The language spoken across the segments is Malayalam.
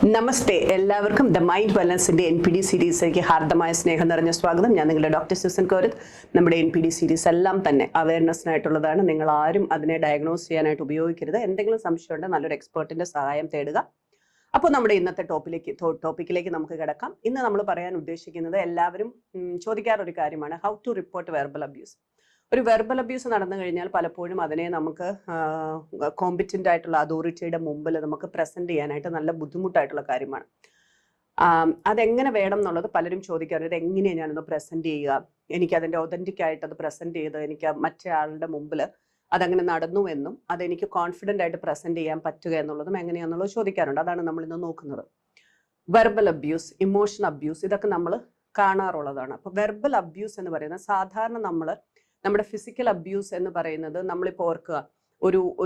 നമസ്തേ, എല്ലാവർക്കും ദ മൈൻഡ് വെൽനസിന്റെ NPD സീരീസിലേക്ക് ഹാർദമായ സ്നേഹം നിറഞ്ഞ സ്വാഗതം. ഞാൻ നിങ്ങളുടെ ഡോക്ടർ സൂസൻ കോരത്ത്. നമ്മുടെ NPD സീരീസ് എല്ലാം തന്നെ അവയർനെസ്സിനായിട്ടുള്ളതാണ്. നിങ്ങൾ ആരും അതിനെ ഡയഗ്നോസ് ചെയ്യാനായിട്ട് ഉപയോഗിക്കരുത്. എന്തെങ്കിലും സംശയം ഉണ്ടെങ്കിൽ നല്ലൊരു എക്സ്പേർട്ടിന്റെ സഹായം തേടുക. അപ്പോൾ നമ്മുടെ ഇന്നത്തെ ടോപ്പിക്കിലേക്ക് നമുക്ക് കിടക്കാം. ഇന്ന് നമ്മൾ പറയാൻ ഉദ്ദേശിക്കുന്നത് എല്ലാവരും ചോദിക്കാറൊരു കാര്യമാണ്, how to report verbal abuse. ഒരു വെർബൽ അബ്യൂസ് നടന്നു കഴിഞ്ഞാൽ പലപ്പോഴും അതിനെ നമുക്ക് കോമ്പറ്റന്റ് ആയിട്ടുള്ള അതോറിറ്റിയുടെ മുമ്പിൽ നമുക്ക് പ്രസന്റ് ചെയ്യാനായിട്ട് നല്ല ബുദ്ധിമുട്ടായിട്ടുള്ള കാര്യമാണ്. അതെങ്ങനെ വേണം എന്നുള്ളത് പലരും ചോദിക്കാറുണ്ട്. എങ്ങനെയാണ് ഞാനൊന്ന് പ്രസന്റ് ചെയ്യുക, എനിക്ക് അതിന്റെ ഒതന്റിക് ആയിട്ട് അത് പ്രസന്റ് ചെയ്ത് എനിക്ക് മറ്റേ ആളുടെ മുമ്പിൽ അതങ്ങനെ നടന്നു എന്നും അതെനിക്ക് കോൺഫിഡന്റ് ആയിട്ട് പ്രസന്റ് ചെയ്യാൻ പറ്റുക എന്നുള്ളതും എങ്ങനെയാണെന്നുള്ളത് ചോദിക്കാറുണ്ട്. അതാണ് നമ്മൾ ഇന്ന് നോക്കുന്നത്. വെർബൽ അബ്യൂസ്, ഇമോഷൻ അബ്യൂസ്, ഇതൊക്കെ നമ്മൾ കാണാറുള്ളതാണ്. അപ്പൊ വെർബൽ അബ്യൂസ് എന്ന് പറയുന്നത് സാധാരണ നമ്മുടെ ഫിസിക്കൽ അബ്യൂസ് എന്ന് പറയുന്നത്, നമ്മളിപ്പോൾ ഓർക്കുക,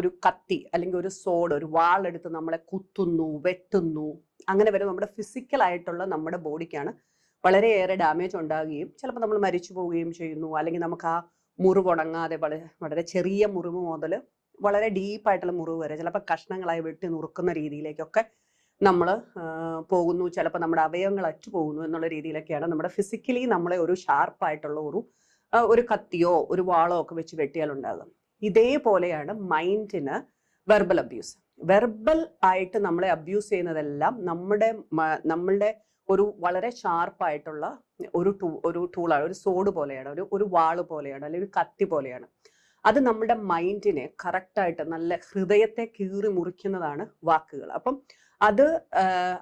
ഒരു കത്തി അല്ലെങ്കിൽ ഒരു സോഡ്, ഒരു വാളെടുത്ത് നമ്മളെ കുത്തുന്നു, വെട്ടുന്നു, അങ്ങനെ വരും. നമ്മുടെ ഫിസിക്കൽ ആയിട്ടുള്ള നമ്മുടെ ബോഡിക്കാണ് വളരെയേറെ ഡാമേജ് ഉണ്ടാകുകയും ചിലപ്പോൾ നമ്മൾ മരിച്ചു പോവുകയും ചെയ്യുന്നു. അല്ലെങ്കിൽ നമുക്ക് ആ മുറിവ് ഉണങ്ങാതെ വളരെ ചെറിയ മുറിവ് മുതൽ വളരെ ഡീപ്പായിട്ടുള്ള മുറിവ് വരെ ചിലപ്പോൾ കഷ്ണങ്ങളായി വെട്ടി നുറുക്കുന്ന രീതിയിലേക്കൊക്കെ നമ്മൾ പോകുന്നു. ചിലപ്പോൾ നമ്മുടെ അവയവങ്ങൾ അറ്റു പോകുന്നു എന്നുള്ള രീതിയിലൊക്കെയാണ് നമ്മുടെ ഫിസിക്കലി നമ്മളെ ഒരു ഷാർപ്പായിട്ടുള്ള ഒരു കത്തിയോ ഒരു വാളോ ഒക്കെ വെച്ച് വെട്ടിയാൽ ഉണ്ടാകും. ഇതേപോലെയാണ് മൈൻഡിന് വെർബൽ അബ്യൂസ്. വെർബൽ ആയിട്ട് നമ്മളെ അബ്യൂസ് ചെയ്യുന്നതെല്ലാം നമ്മളുടെ ഒരു വളരെ ഷാർപ്പായിട്ടുള്ള ഒരു ടൂളാണ്, ഒരു സോഡ് പോലെയാണ്, ഒരു വാള് പോലെയാണ്, അല്ലെങ്കിൽ ഒരു കത്തി പോലെയാണ്. അത് നമ്മുടെ മൈൻഡിനെ കറക്റ്റായിട്ട് നല്ല ഹൃദയത്തെ കീറി മുറിക്കുന്നതാണ് വാക്കുകൾ. അപ്പം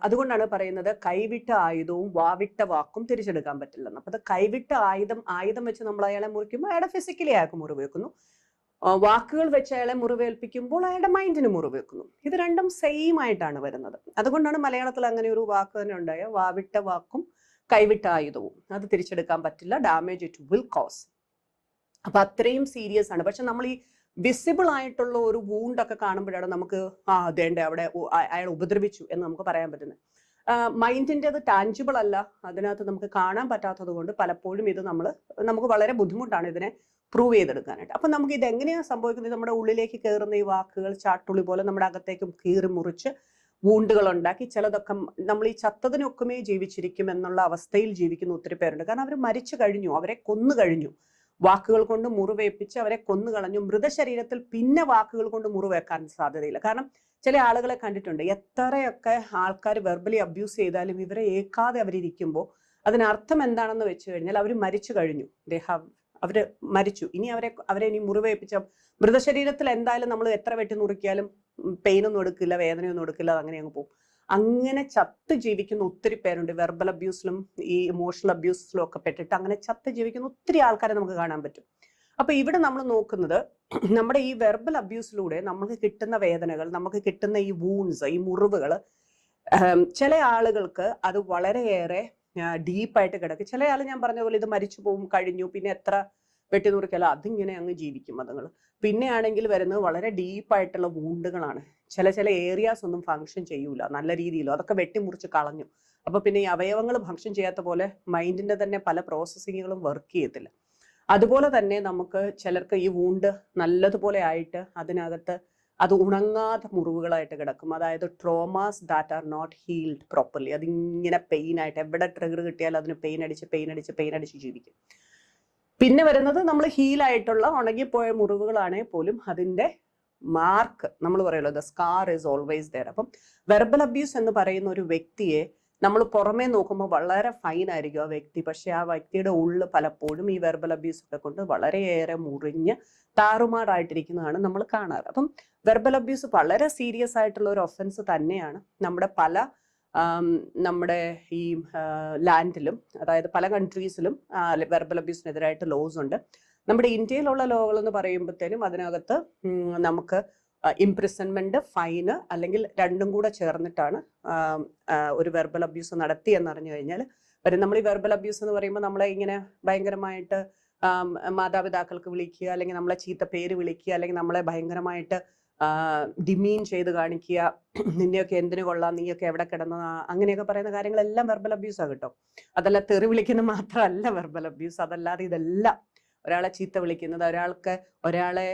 അതുകൊണ്ടാണ് പറയുന്നത് കൈവിട്ട ആയുധവും വാവിട്ട വാക്കും തിരിച്ചെടുക്കാൻ പറ്റില്ലെന്ന്. അപ്പൊ അത് കൈവിട്ട ആയുധം വെച്ച് നമ്മൾ അയാളെ മുറിക്കുമ്പോൾ അയാളുടെ ഫിസിക്കലി അയാൾക്ക് മുറിവേക്കുന്നു, വാക്കുകൾ വെച്ച് അയാളെ മുറിവേൽപ്പിക്കുമ്പോൾ അയാളുടെ മൈൻഡിന് മുറിവേക്കുന്നു. ഇത് രണ്ടും സെയിം ആയിട്ടാണ് വരുന്നത്. അതുകൊണ്ടാണ് മലയാളത്തിൽ അങ്ങനെ ഒരു വാക്ക് തന്നെ ഉണ്ടായ, വാവിട്ട വാക്കും കൈവിട്ട ആയുധവും. അത് തിരിച്ചെടുക്കാൻ പറ്റില്ല, ഡാമേജ് ഇറ്റ് വിൽ കോസ്. അപ്പൊ അത്രയും സീരിയസ് ആണ്. പക്ഷെ നമ്മൾ ഈ വിസിബിൾ ആയിട്ടുള്ള ഒരു വൂണ്ടൊക്കെ കാണുമ്പോഴാണ് നമുക്ക് അതേണ്ട അവിടെ അയാൾ ഉപദ്രവിച്ചു എന്ന് നമുക്ക് പറയാൻ പറ്റുന്നത്. മൈൻഡിന്റെ അത് ടാഞ്ചിബിൾ അല്ല, അതിനകത്ത് നമുക്ക് കാണാൻ പറ്റാത്തത് കൊണ്ട് പലപ്പോഴും ഇത് നമുക്ക് വളരെ ബുദ്ധിമുട്ടാണ് ഇതിനെ പ്രൂവ് ചെയ്തെടുക്കാനായിട്ട്. അപ്പൊ നമുക്ക് ഇത് എങ്ങനെയാണ് സംഭവിക്കുന്നത്? നമ്മുടെ ഉള്ളിലേക്ക് കയറുന്ന ഈ വാക്കുകൾ ചാട്ടുള്ളി പോലെ നമ്മുടെ അകത്തേക്കും കീറി മുറിച്ച് വൂണ്ടുകൾ ഉണ്ടാക്കി, ചിലതൊക്കെ നമ്മൾ ഈ ചത്തതിനൊക്കുമേ ജീവിച്ചിരിക്കും എന്നുള്ള അവസ്ഥയിൽ ജീവിക്കുന്ന ഒത്തിരി പേരുണ്ട്. കാരണം അവർ മരിച്ചു കഴിഞ്ഞു, അവരെ കൊന്നു കഴിഞ്ഞു, വാക്കുകൾ കൊണ്ട് മുറിവേൽപ്പിച്ച് അവരെ കൊന്നുകളഞ്ഞു. മൃതശരീരത്തിൽ പിന്നെ വാക്കുകൾ കൊണ്ട് മുറിവേക്കാൻ സാധ്യതയില്ല. കാരണം ചില ആളുകളെ കണ്ടിട്ടുണ്ട്, എത്രയൊക്കെ ആൾക്കാർ വെർബലി അബ്യൂസ് ചെയ്താലും ഇവരെ ഏക്കാതെ അവരിയ്ക്കുമ്പോൾ അതിനർത്ഥം എന്താണെന്ന് വെച്ച് കഴിഞ്ഞാൽ അവർ മരിച്ചു കഴിഞ്ഞു, അവര് മരിച്ചു. ഇനി അവരെ ഇനി മുറിവേൽപ്പിച്ച മൃതശരീരത്തിൽ എന്തായാലും നമ്മൾ എത്ര വെട്ടി നുറുക്കിയാലും പെയിനൊന്നും എടുക്കില്ല, വേദനയൊന്നും എടുക്കില്ല, അങ്ങനെ അങ്ങ് പോകും. അങ്ങനെ ചത്ത് ജീവിക്കുന്ന ഒത്തിരി പേരുണ്ട്. വെർബൽ അബ്യൂസിലും ഈ ഇമോഷണൽ അബ്യൂസിലും ഒക്കെ പെട്ടിട്ട് അങ്ങനെ ചത്ത് ജീവിക്കുന്ന ഒത്തിരി ആൾക്കാരെ നമുക്ക് കാണാൻ പറ്റും. അപ്പൊ ഇവിടെ നമ്മൾ നോക്കുന്നത്, നമ്മുടെ ഈ വെർബൽ അബ്യൂസിലൂടെ നമുക്ക് കിട്ടുന്ന വേദനകൾ, നമുക്ക് കിട്ടുന്ന ഈ വൂൺസ്, ഈ മുറിവുകൾ, ചില ആളുകൾക്ക് അത് വളരെയേറെ ഡീപ്പായിട്ട് കിടക്കും. ചില ആൾ ഞാൻ പറഞ്ഞ പോലെ ഇത് മരിച്ചു പോകും, കഴിഞ്ഞു, പിന്നെ എത്ര വെട്ടിനുറുക്കല അതിങ്ങനെ അങ്ങ് ജീവിക്കും അതുങ്ങൾ. പിന്നെ ആണെങ്കിൽ വരുന്നത് വളരെ ഡീപ്പായിട്ടുള്ള വൂണ്ടുകളാണ്. ചില ഏരിയാസ് ഒന്നും ഫങ്ഷൻ ചെയ്യൂല നല്ല രീതിയിലോ, അതൊക്കെ വെട്ടിമുറിച്ച് കളഞ്ഞു. അപ്പൊ പിന്നെ ഈ അവയവങ്ങൾ ഫങ്ഷൻ ചെയ്യാത്ത പോലെ മൈൻഡിന്റെ തന്നെ പല പ്രോസസ്സിങ്ങുകളും വർക്ക് ചെയ്യത്തില്ല. അതുപോലെ തന്നെ നമുക്ക് ചിലർക്ക് ഈ വൂണ്ട് നല്ലതുപോലെ ആയിട്ട് അതിനകത്ത് അത് ഉണങ്ങാത്ത മുറിവുകളായിട്ട് കിടക്കും. അതായത് traumas that are not healed properly. അതിങ്ങനെ പെയിൻ ആയിട്ട് എവിടെ ട്രിഗർ കിട്ടിയാൽ അതിന് പെയിൻ അടിച്ച് ജീവിക്കും. പിന്നെ വരുന്നത് നമ്മൾ ഹീലായിട്ടുള്ള ഉണങ്ങിപ്പോയ മുറിവുകളാണെങ്കിൽ പോലും അതിന്റെ മാർക്ക് നമ്മൾ പറയുമല്ലോ, the scar is always there. അപ്പം വെർബൽ അബ്യൂസ് എന്ന് പറയുന്ന ഒരു വ്യക്തിയെ നമ്മൾ പുറമേ നോക്കുമ്പോൾ വളരെ ഫൈൻ ആയിരിക്കും ആ വ്യക്തി, പക്ഷെ ആ വ്യക്തിയുടെ ഉള്ളിൽ പലപ്പോഴും ഈ വെർബൽ അബ്യൂസ് ഒക്കെ കൊണ്ട് വളരെയേറെ മുറിഞ്ഞ് താറുമാറായിട്ടിരിക്കുന്നതാണ് നമ്മൾ കാണാറ്. അപ്പം വെർബൽ അബ്യൂസ് വളരെ സീരിയസ് ആയിട്ടുള്ള ഒരു ഒഫൻസ് തന്നെയാണ്. നമ്മുടെ ഈ ലാൻഡിലും, അതായത് പല കൺട്രീസിലും വെർബൽ അബ്യൂസിനെതിരായിട്ട് ലോസ് ഉണ്ട്. നമ്മുടെ ഇന്ത്യയിലുള്ള ലോകൾ എന്ന് പറയുമ്പോഴത്തേനും അതിനകത്ത് നമുക്ക് ഇംപ്രിസൺമെന്റ്, ഫൈന്, അല്ലെങ്കിൽ രണ്ടും കൂടെ ചേർന്നിട്ടാണ് ഒരു വെർബൽ അബ്യൂസ് നടത്തി എന്നറിഞ്ഞു കഴിഞ്ഞാൽ നമ്മൾ ഈ വെർബൽ അബ്യൂസ് എന്ന് പറയുമ്പോൾ നമ്മളെ ഇങ്ങനെ ഭയങ്കരമായിട്ട് മാതാപിതാക്കൾക്ക് വിളിക്കുക, അല്ലെങ്കിൽ നമ്മളെ ചീത്ത പേര് വിളിക്കുക, അല്ലെങ്കിൽ നമ്മളെ ഭയങ്കരമായിട്ട് ഡിമീൻ ചെയ്ത് കാണിക്കുക, നിന്നെയൊക്കെ എന്തിനു കൊള്ളാം, നീയൊക്കെ എവിടെ കിടന്ന, അങ്ങനെയൊക്കെ പറയുന്ന കാര്യങ്ങളെല്ലാം വെർബൽ അബ്യൂസാണ് കേട്ടോ. അതല്ല, തെറി വിളിക്കുന്നത് മാത്രമല്ല വെർബൽ അബ്യൂസ്. അതല്ലാതെ ഇതെല്ലാം, ഒരാളെ ചീത്ത വിളിക്കുന്നത്, ഒരാളെ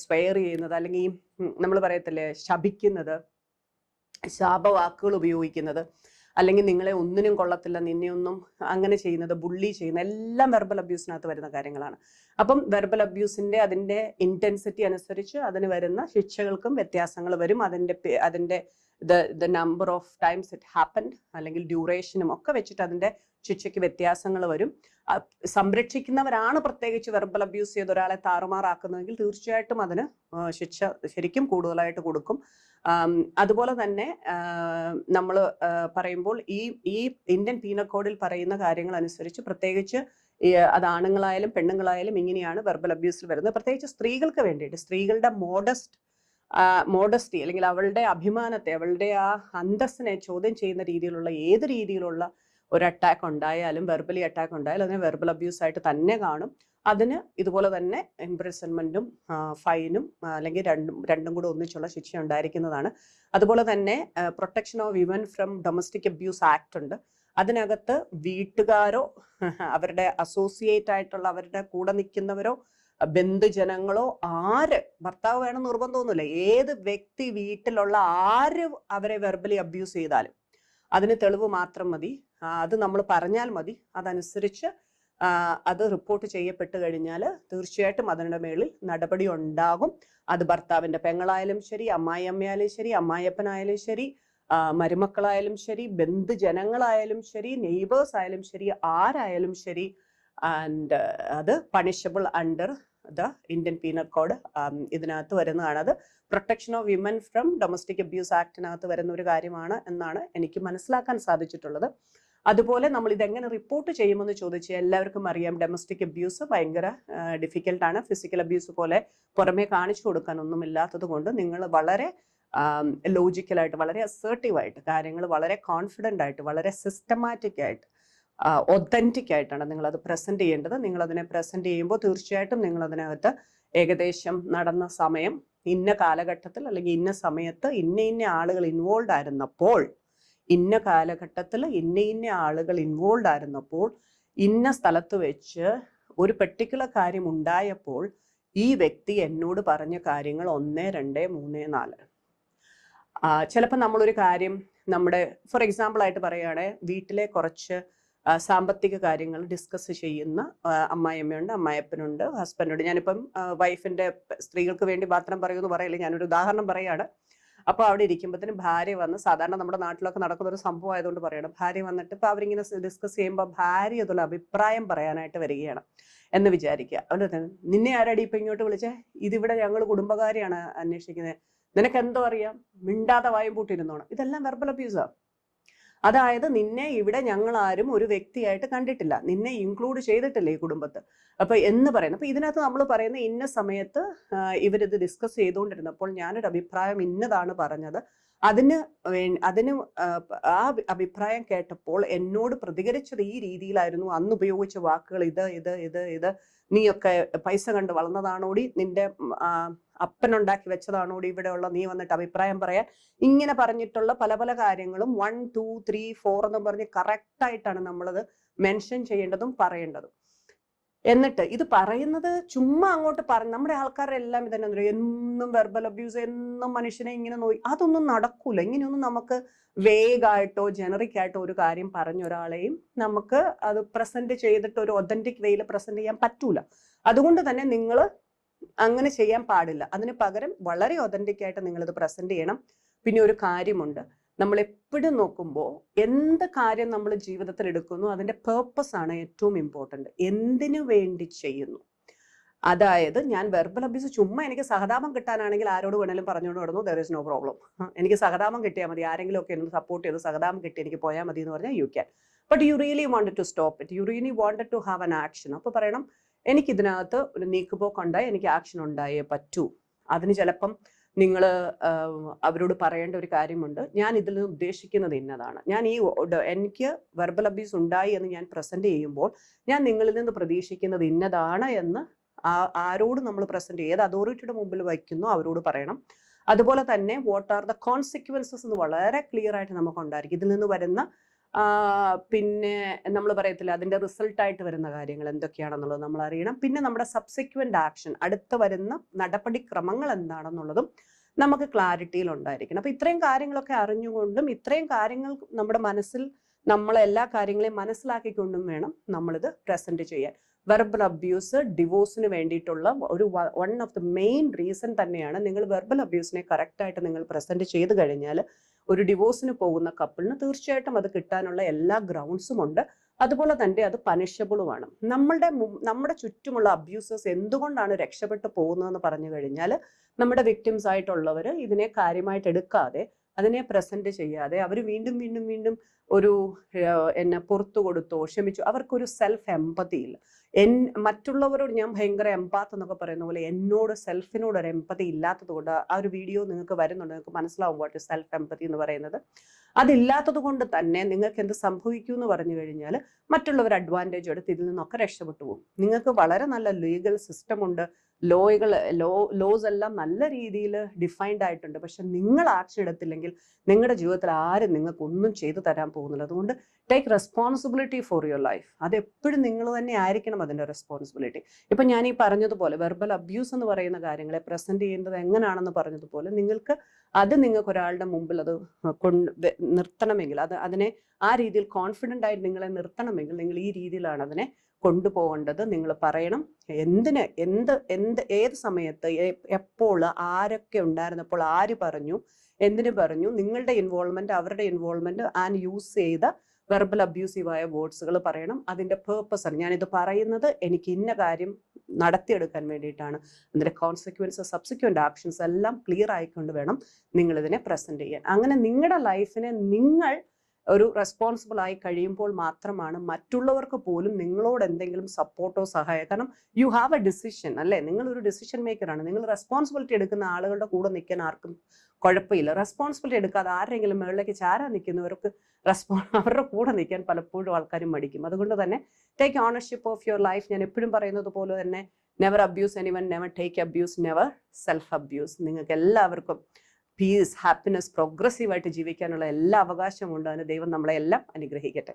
സ്വെയർ ചെയ്യുന്നത്, അല്ലെങ്കിൽ നമ്മൾ പറയത്തില്ലേ ശപിക്കുന്നത്, ശാപവാക്കുകൾ ഉപയോഗിക്കുന്നത്, അല്ലെങ്കിൽ നിങ്ങളെ ഒന്നിനും കൊള്ളത്തില്ല, നിന്നെ ഒന്നും അങ്ങനെ ചെയ്യുന്നത്, ബുള്ളി ചെയ്യുന്ന എല്ലാം വെർബൽ അബ്യൂസിനകത്ത് വരുന്ന കാര്യങ്ങളാണ്. അപ്പം വെർബൽ അബ്യൂസിന്റെ അതിന്റെ ഇന്റൻസിറ്റി അനുസരിച്ച് അതിന് വരുന്ന ശിക്ഷകൾക്കും വ്യത്യാസങ്ങൾ വരും. അതിന്റെ the number of times it happened അല്ലെങ്കിൽ ഡ്യൂറേഷനും ഒക്കെ വെച്ചിട്ട് അതിന്റെ ശിക്ഷയ്ക്ക് വ്യത്യാസങ്ങൾ വരും. സംരക്ഷിക്കുന്നവരാണ് പ്രത്യേകിച്ച് വെർബൽ അബ്യൂസ് ചെയ്ത് ഒരാളെ താറുമാറാക്കുന്നതെങ്കിൽ തീർച്ചയായിട്ടും അതിന് ശിക്ഷ ശരിക്കും കൂടുതലായിട്ട് കൊടുക്കും. അതുപോലെ തന്നെ നമ്മൾ പറയുമ്പോൾ ഈ ഇന്ത്യൻ പീനൽ കോഡിൽ പറയുന്ന കാര്യങ്ങൾ അനുസരിച്ച് പ്രത്യേകിച്ച് അത് ആണുങ്ങളായാലും പെണ്ണുങ്ങളായാലും ഇങ്ങനെയാണ് വെർബൽ അബ്യൂസിൽ വരുന്നത്. പ്രത്യേകിച്ച് സ്ത്രീകൾക്ക് വേണ്ടിയിട്ട് സ്ത്രീകളുടെ മോഡസ്റ്റി അല്ലെങ്കിൽ അവളുടെ അഭിമാനത്തെ, അവളുടെ ആ അന്തസ്സിനെ ചോദ്യം ചെയ്യുന്ന രീതിയിലുള്ള ഏത് രീതിയിലുള്ള ഒരു അറ്റാക്ക് ഉണ്ടായാലും, വെർബലി അറ്റാക്ക് ഉണ്ടായാലും അതിനെ വെർബൽ അബ്യൂസ് ആയിട്ട് തന്നെ കാണും. അതിന് ഇതുപോലെ തന്നെ ഇംപ്രിസൺമെന്റും ഫൈനും അല്ലെങ്കിൽ രണ്ടും കൂടെ ഒന്നിച്ചുള്ള ശിക്ഷ ഉണ്ടായിരിക്കുന്നതാണ്. അതുപോലെ തന്നെ protection of women from domestic abuse act ഉണ്ട്. അതിനകത്ത് വീട്ടുകാരോ അവരുടെ അസോസിയേറ്റ് ആയിട്ടുള്ള അവരുടെ കൂടെ നിൽക്കുന്നവരോ ബന്ധുജനങ്ങളോ ആര്, ഭർത്താവ് വേണം നിർബന്ധമൊന്നുമില്ല, ഏത് വ്യക്തി വീട്ടിലുള്ള ആര് അവരെ വെർബലി അബ്യൂസ് ചെയ്താലും അതിന് തെളിവ് മാത്രം മതി, അത് നമ്മൾ പറഞ്ഞാൽ മതി. അതനുസരിച്ച് അത് റിപ്പോർട്ട് ചെയ്യപ്പെട്ട് കഴിഞ്ഞാൽ തീർച്ചയായിട്ടും അതിൻ്റെ മേളിൽ നടപടി ഉണ്ടാകും. അത് ഭർത്താവിൻ്റെ പെങ്ങളായാലും ശരി, അമ്മായിയമ്മയായാലും ശരി, അമ്മായിയപ്പനായാലും ശരി, മരുമക്കളായാലും ശരി, ബന്ധുജനങ്ങളായാലും ശരി, നെയ്ബേഴ്സ് ആയാലും ശരി, ആരായാലും ശരി. ആൻഡ് അത് punishable under the Indian penal code ഇതിനകത്ത് വരുന്നതാണ്. അത് protection of women from domestic abuse ആക്ടിനകത്ത് വരുന്ന ഒരു കാര്യമാണ് എന്നാണ് എനിക്ക് മനസ്സിലാക്കാൻ സാധിച്ചിട്ടുള്ളത്. അതുപോലെ നമ്മൾ ഇതെങ്ങനെ റിപ്പോർട്ട് ചെയ്യുമെന്ന് ചോദിച്ചാൽ എല്ലാവർക്കും അറിയാം, ഡൊമസ്റ്റിക് അബ്യൂസ് ഭയങ്കര ഡിഫിക്കൽട്ടാണ്. ഫിസിക്കൽ അബ്യൂസ് പോലെ പുറമേ കാണിച്ചു കൊടുക്കാനൊന്നും ഇല്ലാത്തത് കൊണ്ട് നിങ്ങൾ വളരെ ലോജിക്കലായിട്ട്, വളരെ അസേർട്ടീവായിട്ട്, കാര്യങ്ങൾ വളരെ കോൺഫിഡൻ്റ് ആയിട്ട്, വളരെ സിസ്റ്റമാറ്റിക് ആയിട്ട്, ഒത്തൻറ്റിക് ആയിട്ടാണ് നിങ്ങളത് പ്രസൻറ്റ് ചെയ്യേണ്ടത്. നിങ്ങളതിനെ പ്രസൻറ്റ് ചെയ്യുമ്പോൾ തീർച്ചയായിട്ടും നിങ്ങളതിനകത്ത് ഏകദേശം നടന്ന സമയം, ഇന്ന കാലഘട്ടത്തിൽ അല്ലെങ്കിൽ ഇന്ന സമയത്ത് ഇന്ന ആളുകൾ ഇൻവോൾവ് ആയിരുന്നപ്പോൾ, ഇന്ന കാലഘട്ടത്തിൽ ഇന്ന ആളുകൾ ഇൻവോൾവ് ആയിരുന്നപ്പോൾ, ഇന്ന സ്ഥലത്ത് വെച്ച് ഒരു പെർട്ടിക്കുലർ കാര്യം ഉണ്ടായപ്പോൾ ഈ വ്യക്തി എന്നോട് പറഞ്ഞ കാര്യങ്ങൾ 1, 2, 3, 4. ചിലപ്പോൾ നമ്മളൊരു കാര്യം നമ്മുടെ ഫോർ എക്സാമ്പിൾ ആയിട്ട് പറയുകയാണെങ്കിൽ വീട്ടിലെ കുറച്ച് സാമ്പത്തിക കാര്യങ്ങൾ ഡിസ്കസ് ചെയ്യുന്ന അമ്മായിയമ്മയുണ്ട്, അമ്മായിയപ്പനുണ്ട്, ഹസ്ബൻഡുണ്ട്. ഞാനിപ്പം വൈഫിൻ്റെ സ്ത്രീകൾക്ക് വേണ്ടി മാത്രം പറയുമെന്ന് പറയില്ല, ഞാനൊരു ഉദാഹരണം പറയുകയാണ്. അപ്പോൾ അവിടെ ഇരിക്കുമ്പോഴത്തേനും ഭാര്യ വന്ന്, സാധാരണ നമ്മുടെ നാട്ടിലൊക്കെ നടക്കുന്ന ഒരു സംഭവം ആയതുകൊണ്ട് പറയണം, ഭാര്യ വന്നിട്ട് ഇപ്പോൾ അവരിങ്ങനെ ഡിസ്കസ് ചെയ്യുമ്പോൾ ഭാര്യ അതുള്ള അഭിപ്രായം പറയാനായിട്ട് വരികയാണ് എന്ന് വിചാരിക്കുക. അതുകൊണ്ട് നിന്നെ ആരാടി ഇപ്പം ഇങ്ങോട്ട് വിളിച്ചേ, ഇതിവിടെ ഞങ്ങൾ കുടുംബകാരിയാണ് അന്വേഷിക്കുന്നത്, നിനക്ക് എന്തോ അറിയാം, മിണ്ടാതെ വായും പൂട്ടിരുന്നോണം. ഇതെല്ലാം വെർബൽ അബ്യൂസാണ്. അതായത് നിന്നെ ഇവിടെ ഞങ്ങൾ ആരും ഒരു വ്യക്തിയായിട്ട് കണ്ടിട്ടില്ല, നിന്നെ ഇൻക്ലൂഡ് ചെയ്തിട്ടില്ല ഈ കുടുംബത്ത്. അപ്പൊ എന്ന് പറയുന്നത്, അപ്പൊ ഇതിനകത്ത് നമ്മൾ പറയുന്ന ഇന്ന സമയത്ത് ഇവരിത് ഡിസ്കസ് ചെയ്തുകൊണ്ടിരുന്നപ്പോൾ ഞാനൊരു അഭിപ്രായം ഇന്നതാണ് പറഞ്ഞത്, അതിന് ആ അഭിപ്രായം കേട്ടപ്പോൾ എന്നോട് പ്രതികരിച്ചത് ഈ രീതിയിലായിരുന്നു, അന്ന് ഉപയോഗിച്ച വാക്കുകൾ ഇത് നീയൊക്കെ പൈസ കണ്ട് വളർന്നതാണോടി, നിന്റെ അപ്പനുണ്ടാക്കി വെച്ചതാണോടി ഇവിടെയുള്ള, നീ വന്നിട്ട് അഭിപ്രായം പറയാൻ, ഇങ്ങനെ പറഞ്ഞിട്ടുള്ള പല പല കാര്യങ്ങളും 1, 2, 3, 4 എന്ന് പറഞ്ഞ് കറക്റ്റായിട്ടാണ് നമ്മളത് മെൻഷൻ ചെയ്യേണ്ടതും പറയേണ്ടതും. എന്നിട്ട് ഇത് പറയുന്നത് ചുമ്മാ അങ്ങോട്ട് നമ്മുടെ ആൾക്കാരെല്ലാം ഇതന്നെ എന്നും വെർബൽ അബ്യൂസ്, എന്നും മനുഷ്യനെ ഇങ്ങനെ അതൊന്നും നടക്കൂല. ഇങ്ങനെയൊന്നും നമുക്ക് വേഗായിട്ടോ ജനറിക് ആയിട്ടോ ഒരു കാര്യം പറഞ്ഞ ഒരാളെയും നമുക്ക് അത് പ്രസന്റ് ചെയ്തിട്ട് ഒരു ഒതന്റിക് വേയിൽ പ്രസന്റ് ചെയ്യാൻ പറ്റൂല. അതുകൊണ്ട് തന്നെ നിങ്ങൾ അങ്ങനെ ചെയ്യാൻ പാടില്ല. അതിന് പകരം വളരെ ഒതന്റിക് ആയിട്ട് നിങ്ങളിത് പ്രസന്റ് ചെയ്യണം. പിന്നെ ഒരു കാര്യമുണ്ട്, നമ്മൾ എപ്പോഴും നോക്കുമ്പോൾ എന്ത് കാര്യം നമ്മൾ ജീവിതത്തിൽ എടുക്കുന്നു അതിൻ്റെ പേർപ്പസ് ആണ് ഏറ്റവും ഇമ്പോർട്ടൻ്റ്. എന്തിനു വേണ്ടി ചെയ്യുന്നു? അതായത് ഞാൻ വെർബൽ അബ്യൂസ് ചുമ്മാ എനിക്ക് സഹതാപം കിട്ടാനാണെങ്കിൽ ആരോട് വേണേലും പറഞ്ഞുകൊണ്ട് കിടന്നു, ദർ ഇസ് നോ പ്രോബ്ലം. എനിക്ക് സഹതാപം കിട്ടിയാൽ മതി, ആരെങ്കിലും ഒക്കെ എന്നെ സപ്പോർട്ട് ചെയ്ത് സഹതാപം കിട്ടി എനിക്ക് പോയാൽ മതി എന്ന് പറഞ്ഞാൽ you can. But you really wanted to stop it, you really wanted to have an action. അപ്പോൾ പറയണം, എനിക്കിതിനകത്ത് ഒരു നീക്കുപോക്കുണ്ടായി, എനിക്ക് ആക്ഷൻ ഉണ്ടായേ പറ്റൂ. അതിന് ചിലപ്പം നിങ്ങൾ അവരോട് പറയേണ്ട ഒരു കാര്യമുണ്ട്, ഞാൻ ഇതിൽ നിന്ന് ഉദ്ദേശിക്കുന്നത് ഇന്നതാണ്, ഞാൻ എനിക്ക് വെർബൽ അബ്യൂസ് ഉണ്ടായി എന്ന് ഞാൻ പ്രസന്റ് ചെയ്യുമ്പോൾ ഞാൻ നിങ്ങളിൽ നിന്ന് പ്രതീക്ഷിക്കുന്നത് ഇന്നതാണ് എന്ന് ആരോട് നമ്മൾ പ്രസന്റ് ചെയ്ത് അതോറിറ്റിയുടെ മുമ്പിൽ വയ്ക്കുന്നു അവരോട് പറയണം. അതുപോലെ തന്നെ വാട്ട് ആർ ദ കോൺസിക്വൻസസ് എന്ന് വളരെ ക്ലിയർ ആയിട്ട് നമുക്ക് ഉണ്ടായിരിക്കും. ഇതിൽ നിന്ന് വരുന്ന പിന്നെ നമ്മൾ പറയത്തില്ല, അതിൻ്റെ റിസൾട്ടായിട്ട് വരുന്ന കാര്യങ്ങൾ എന്തൊക്കെയാണെന്നുള്ളത് നമ്മൾ അറിയണം. പിന്നെ നമ്മുടെ സബ്സിക്വന്റ് ആക്ഷൻ, അടുത്ത് വരുന്ന നടപടിക്രമങ്ങൾ എന്താണെന്നുള്ളതും നമുക്ക് ക്ലാരിറ്റിയിൽ ഉണ്ടായിരിക്കണം. അപ്പൊ ഇത്രയും കാര്യങ്ങളൊക്കെ അറിഞ്ഞുകൊണ്ടും ഇത്രയും കാര്യങ്ങൾ നമ്മുടെ മനസ്സിൽ എല്ലാ കാര്യങ്ങളെയും മനസ്സിലാക്കിക്കൊണ്ടും വേണം നമ്മളിത് പ്രസന്റ് ചെയ്യാൻ. വെർബൽ അബ്യൂസ് ഡിവോഴ്സിന് വേണ്ടിയിട്ടുള്ള ഒരു one of the main reason തന്നെയാണ്. നിങ്ങൾ വെർബൽ അബ്യൂസിനെ കറക്റ്റായിട്ട് നിങ്ങൾ പ്രസന്റ് ചെയ്ത് കഴിഞ്ഞാൽ ഒരു ഡിവോഴ്സിന് പോകുന്ന കപ്പിളിന് തീർച്ചയായിട്ടും അത് കിട്ടാനുള്ള എല്ലാ ഗ്രൗണ്ട്സും ഉണ്ട്. അതുപോലെ തന്നെ അത് പനിഷബിളുമാണ്. നമ്മുടെ ചുറ്റുമുള്ള അബ്യൂസേഴ്സ് എന്തുകൊണ്ടാണ് രക്ഷപ്പെട്ടു പോകുന്നതെന്ന് പറഞ്ഞു കഴിഞ്ഞാൽ നമ്മുടെ വിക്ടിംസ് ആയിട്ടുള്ളവർ ഇതിനെ കാര്യമായിട്ട് എടുക്കാതെ അതിനെ പ്രസന്റ് ചെയ്യാതെ അവർ വീണ്ടും വീണ്ടും വീണ്ടും ഒരു എന്നെ പുറത്തു കൊടുത്തോ ക്ഷമിച്ചു, അവർക്കൊരു സെൽഫ് എമ്പതി ഇല്ല. മറ്റുള്ളവരോട് ഞാൻ ഭയങ്കര എംപാത്ത് എന്നൊക്കെ പറയുന്ന പോലെ എന്നോട് സെൽഫിനോട് ഒരു എമ്പതി ഇല്ലാത്തത് കൊണ്ട് ആ ഒരു വീഡിയോ നിങ്ങൾക്ക് വരുന്നുണ്ട്, നിങ്ങൾക്ക് മനസ്സിലാവും വാട്ട് ഇസ് സെൽഫ് എമ്പതി എന്ന് പറയുന്നത്. അതില്ലാത്തത് കൊണ്ട് തന്നെ നിങ്ങൾക്ക് എന്ത് സംഭവിക്കും എന്ന് പറഞ്ഞു കഴിഞ്ഞാൽ മറ്റുള്ളവർ അഡ്വാൻറ്റേജ് എടുത്ത് ഇതിൽ നിന്നൊക്കെ രക്ഷപ്പെട്ടു പോകും. നിങ്ങൾക്ക് വളരെ നല്ല ലീഗൽ സിസ്റ്റം ഉണ്ട്, ലോസ് എല്ലാം നല്ല രീതിയിൽ ഡിഫൈൻഡ് ആയിട്ടുണ്ട്. പക്ഷെ നിങ്ങൾ ആക്ഷൻ എടുത്തില്ലെങ്കിൽ നിങ്ങളുടെ ജീവിതത്തിൽ ആരും നിങ്ങൾക്ക് ഒന്നും ചെയ്തു തരാൻ പോകുന്നില്ല. അതുകൊണ്ട് take responsibility for your life. അത് എപ്പോഴും നിങ്ങൾ തന്നെ ആയിരിക്കണം അതിൻ്റെ റെസ്പോൺസിബിലിറ്റി. ഇപ്പം ഞാൻ ഈ പറഞ്ഞതുപോലെ വെർബൽ അബ്യൂസ് എന്ന് പറയുന്ന കാര്യങ്ങളെ പ്രസന്റ് ചെയ്യുന്നത് എങ്ങനെയാണെന്ന് പറഞ്ഞതുപോലെ നിങ്ങൾക്ക് ഒരാളുടെ മുമ്പിൽ അത് നിർത്തണമെങ്കിൽ അതിനെ ആ രീതിയിൽ കോൺഫിഡൻ്റ് ആയിട്ട് നിങ്ങളെ നിർത്തണമെങ്കിൽ നിങ്ങൾ ഈ രീതിയിലാണ് അതിനെ കൊണ്ടുപോകേണ്ടത്. നിങ്ങൾ പറയണം ഏത് സമയത്ത് എപ്പോൾ ആരൊക്കെ ഉണ്ടായിരുന്നപ്പോൾ ആര് പറഞ്ഞു, എന്തിനു പറഞ്ഞു, നിങ്ങളുടെ ഇൻവോൾവ്മെന്റ് അവരുടെ ഇൻവോൾവ്മെന്റ് ആൻഡ് യൂസ് ചെയ്ത വെർബൽ അബ്യൂസീവായ വേർഡ്സുകൾ പറയണം. അതിന്റെ പേർപ്പസ് ആണ് ഞാനിത് പറയുന്നത്, എനിക്ക് ഇന്ന കാര്യം നടത്തിയെടുക്കാൻ വേണ്ടിയിട്ടാണ്. അതിന്റെ കോൺസിക്വൻസ് സബ്സിക്വന്റ് ആക്ഷൻസ് എല്ലാം ക്ലിയർ ആയിക്കൊണ്ട് വേണം നിങ്ങൾ ഇതിനെ പ്രസന്റ് ചെയ്യാൻ. അങ്ങനെ നിങ്ങളുടെ ലൈഫിനെ നിങ്ങൾ ഒരു റെസ്പോൺസിബിൾ ആയി കഴിയുമ്പോൾ മാത്രമാണ് മറ്റുള്ളവർക്ക് പോലും നിങ്ങളോട് എന്തെങ്കിലും സപ്പോർട്ടോ സഹായമോ. കാരണം യു ഹാവ് എ ഡിസിഷൻ അല്ലേ, നിങ്ങളൊരു ഡിസിഷൻ മേക്കറാണ്. നിങ്ങൾ റെസ്പോൺസിബിലിറ്റി എടുക്കുന്ന ആളുകളുടെ കൂടെ നിൽക്കാൻ ആർക്കും കുഴപ്പമില്ല. റെസ്പോൺസിബിലിറ്റി എടുക്കാതെ ആരെങ്കിലും മുകളിലേക്ക് ചാരാൻ നിൽക്കുന്നവർക്ക് അവരുടെ കൂടെ നിൽക്കാൻ പലപ്പോഴും ആൾക്കാരും മടിക്കും. അതുകൊണ്ട് തന്നെ take ownership of your life. ഞാൻ എപ്പോഴും പറയുന്നത് പോലെ തന്നെ never abuse anyone, never take abuse, never self abuse. നിങ്ങൾക്ക് എല്ലാവർക്കും പീസ്, ഹാപ്പിനെസ്, പ്രോഗ്രസീവായിട്ട് ജീവിക്കാനുള്ള എല്ലാ അവകാശമുണ്ട്. അതിന് ദൈവം നമ്മളെ എല്ലാം അനുഗ്രഹിക്കട്ടെ.